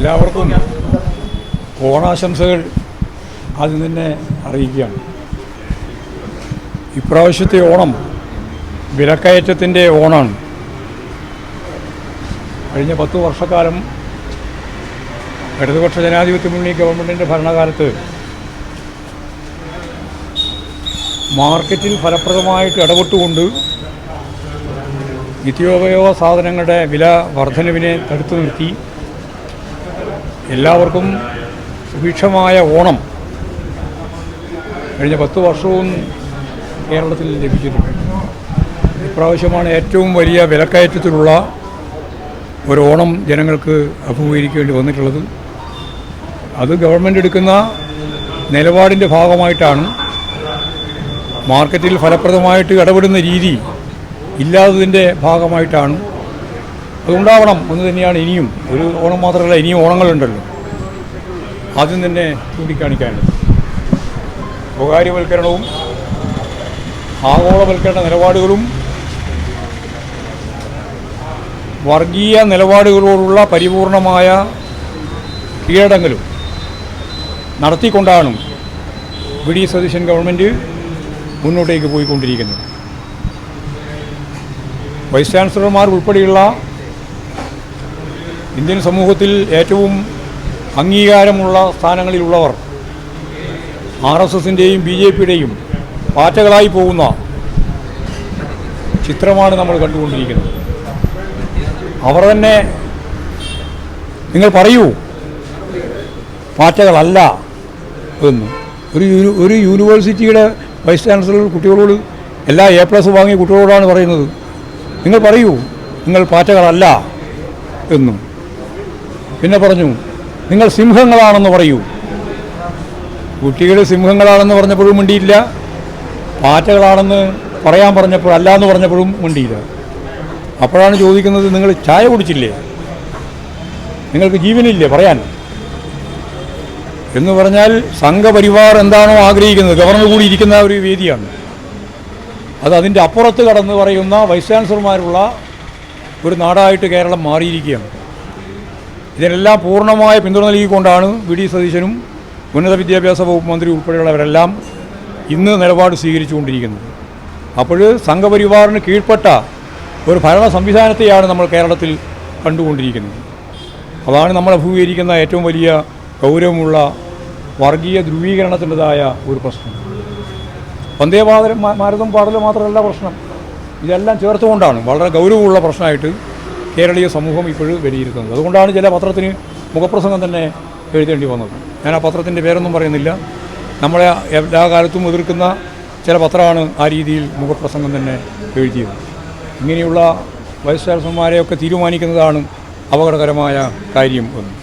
എല്ലാവർക്കും ഓണാശംസകൾ ആദ്യം തന്നെ അറിയിക്കുകയാണ്. ഇപ്രാവശ്യത്തെ ഓണം വിലക്കയറ്റത്തിൻ്റെ ഓണമാണ്. കഴിഞ്ഞ 10 വർഷക്കാലം ഇടതുപക്ഷ ജനാധിപത്യ മുന്നണി ഗവൺമെൻറ്റിൻ്റെ ഭരണകാലത്ത് മാർക്കറ്റിൽ ഫലപ്രദമായിട്ട് ഇടപെട്ടുകൊണ്ട് നിത്യോപയോഗ സാധനങ്ങളുടെ വില വർധനവിനെ തടുത്തു നിർത്തി എല്ലാവർക്കും സുഭിക്ഷമായ ഓണം കഴിഞ്ഞ 10 വർഷവും കേരളത്തിൽ ലഭിച്ചിട്ടുണ്ട്. ഇപ്രാവശ്യമാണ് ഏറ്റവും വലിയ വിലക്കയറ്റത്തിലുള്ള ഒരു ഓണം ജനങ്ങൾക്ക് അഭിമുഖീകരിക്കേണ്ടി വന്നിട്ടുള്ളത്. അത് ഗവൺമെൻറ് എടുക്കുന്ന നിലപാടിൻ്റെ ഭാഗമായിട്ടാണ്. മാർക്കറ്റിൽ ഫലപ്രദമായിട്ട് ഇടപെടുന്ന രീതി ഇല്ലാത്തതിൻ്റെ ഭാഗമായിട്ടാണ്. അതുണ്ടാവണം എന്ന് തന്നെയാണ് ഇനിയും. ഒരു ഓണം മാത്രമല്ല, ഇനിയും ഓണങ്ങളുണ്ടല്ലോ. ആദ്യം തന്നെ ചൂണ്ടിക്കാണിക്കാനുള്ളത് സ്വകാര്യവൽക്കരണവും ആഗോളവൽക്കരണ നിലപാടുകളും വർഗീയ നിലപാടുകളോടുള്ള പരിപൂർണമായ കീഴടങ്ങലും നടത്തിക്കൊണ്ടാണ് വി.ഡി. സതീശൻ ഗവൺമെൻറ് മുന്നോട്ടേക്ക് പോയിക്കൊണ്ടിരിക്കുന്നത്. വൈസ് ചാൻസലർമാർ ഉൾപ്പെടെയുള്ള ഇന്ത്യൻ സമൂഹത്തിൽ ഏറ്റവും അംഗീകാരമുള്ള സ്ഥാനങ്ങളിലുള്ളവർ RSSൻ്റെയും BJPയുടെയും പാറ്റകളായി പോകുന്ന ചിത്രമാണ് നമ്മൾ കണ്ടുകൊണ്ടിരിക്കുന്നത്. അവർ തന്നെ നിങ്ങൾ പറയൂ പാറ്റകളല്ല എന്ന്. ഒരു യൂണിവേഴ്സിറ്റിയുടെ വൈസ് ചാൻസലർ കുട്ടികളോട് എല്ലാ A+ വാങ്ങിയ കുട്ടികളോടാണ് പറയുന്നത്, നിങ്ങൾ പറയൂ നിങ്ങൾ പാറ്റകളല്ല എന്നും. പിന്നെ പറഞ്ഞു നിങ്ങൾ സിംഹങ്ങളാണെന്ന് പറയൂ. കുട്ടികൾ സിംഹങ്ങളാണെന്ന് പറഞ്ഞപ്പോഴും മിണ്ടിയില്ല, പാറ്റകളാണെന്ന് പറയാൻ പറഞ്ഞപ്പോൾ അല്ല എന്ന് പറഞ്ഞപ്പോഴും മിണ്ടിയില്ല. അപ്പോഴാണ് ചോദിക്കുന്നത്, നിങ്ങൾ ചായ കുടിച്ചില്ലേ, നിങ്ങൾക്ക് ജീവനില്ലേ പറയാൻ എന്ന് പറഞ്ഞാൽ സംഘപരിവാർ എന്താണോ ആഗ്രഹിക്കുന്നത്, ഗവർണർ കൂടി ഇരിക്കുന്ന ഒരു വേദിയാണ് അത്. അതിൻ്റെ അപ്പുറത്ത് കടന്ന് പറയുന്ന വൈസ് ചാൻസലർമാരുള്ള ഒരു നാടായിട്ട് കേരളം മാറിയിരിക്കുകയാണ്. ഇതിനെല്ലാം പൂർണ്ണമായ പിന്തുണ നൽകിക്കൊണ്ടാണ് വി.ഡി. സതീശനും ഉന്നത വിദ്യാഭ്യാസ വകുപ്പ് മന്ത്രി ഉൾപ്പെടെയുള്ളവരെല്ലാം ഇന്ന് നിലപാട് സ്വീകരിച്ചുകൊണ്ടിരിക്കുന്നത്. അപ്പോൾ സംഘപരിവാറിന് കീഴ്പ്പെട്ട ഒരു ഭരണ സംവിധാനത്തെയാണ് നമ്മൾ കേരളത്തിൽ കണ്ടുകൊണ്ടിരിക്കുന്നത്. അതാണ് നമ്മൾ അഭിമുഖീകരിക്കുന്ന ഏറ്റവും വലിയ ഗൗരവമുള്ള വർഗീയ ധ്രുവീകരണത്തിൻ്റെതായ ഒരു പ്രശ്നം. വന്ദേ ഭാരതം പാടൽ മാത്രമല്ല പ്രശ്നം, ഇതെല്ലാം ചേർത്തുകൊണ്ടാണ് വളരെ ഗൗരവമുള്ള പ്രശ്നമായിട്ട് കേരളീയ സമൂഹം ഇപ്പോഴും വിലയിരുത്തുന്നത്. അതുകൊണ്ടാണ് ചില പത്രത്തിന് മുഖപ്രസംഗം തന്നെ എഴുതേണ്ടി വന്നത്. ഞാൻ ആ പത്രത്തിൻ്റെ പേരൊന്നും പറയുന്നില്ല. നമ്മളെ എല്ലാ കാലത്തും എതിർക്കുന്ന ചില പത്രമാണ് ആ രീതിയിൽ മുഖപ്രസംഗം തന്നെ എഴുതിയത്. ഇങ്ങനെയുള്ള വൈസ് ചാൻസലർമാരെയൊക്കെ തീരുമാനിക്കുന്നതാണ് അപകടകരമായ കാര്യം എന്ന്.